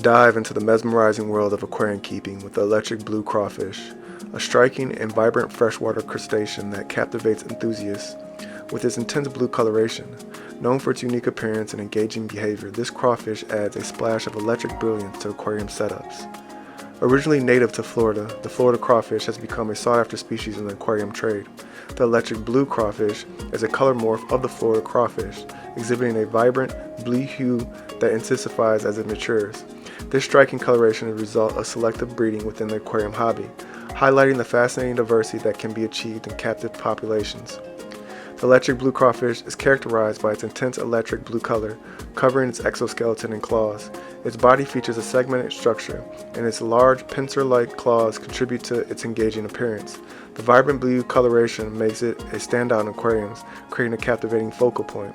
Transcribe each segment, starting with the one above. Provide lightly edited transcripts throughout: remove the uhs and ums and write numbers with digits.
Dive into the mesmerizing world of aquarium keeping with the electric blue crawfish, a striking and vibrant freshwater crustacean that captivates enthusiasts with its intense blue coloration. Known for its unique appearance and engaging behavior, this crawfish adds a splash of electric brilliance to aquarium setups. Originally native to Florida, the Florida crawfish has become a sought-after species in the aquarium trade. The electric blue crawfish is a color morph of the Florida crawfish, exhibiting a vibrant, blue hue that intensifies as it matures. This striking coloration is a result of selective breeding within the aquarium hobby, highlighting the fascinating diversity that can be achieved in captive populations. The electric blue crawfish is characterized by its intense electric blue color, covering its exoskeleton and claws. Its body features a segmented structure, and its large pincer-like claws contribute to its engaging appearance. The vibrant blue coloration makes it a standout in aquariums, creating a captivating focal point.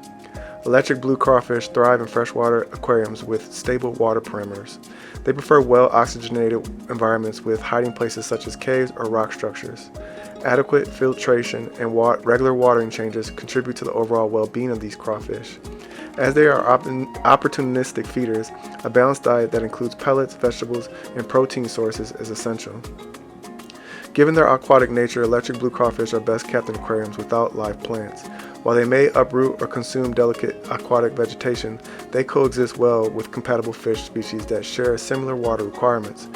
Electric blue crawfish thrive in freshwater aquariums with stable water parameters. They prefer well-oxygenated environments with hiding places such as caves or rock structures. Adequate filtration and regular watering changes contribute to the overall well-being of these crawfish. As they are opportunistic feeders, a balanced diet that includes pellets, vegetables, and protein sources is essential. Given their aquatic nature, electric blue crawfish are best kept in aquariums without live plants. While they may uproot or consume delicate aquatic vegetation, they coexist well with compatible fish species that share similar water requirements.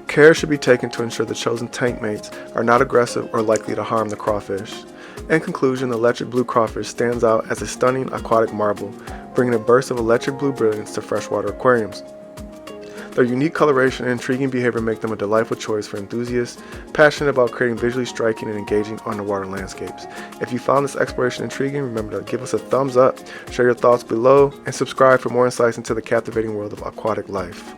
Care should be taken to ensure the chosen tank mates are not aggressive or likely to harm the crawfish. In conclusion, the electric blue crawfish stands out as a stunning aquatic marvel, bringing a burst of electric blue brilliance to freshwater aquariums. Their unique coloration and intriguing behavior make them a delightful choice for enthusiasts passionate about creating visually striking and engaging underwater landscapes. If you found this exploration intriguing, remember to give us a thumbs up, share your thoughts below, and subscribe for more insights into the captivating world of aquatic life.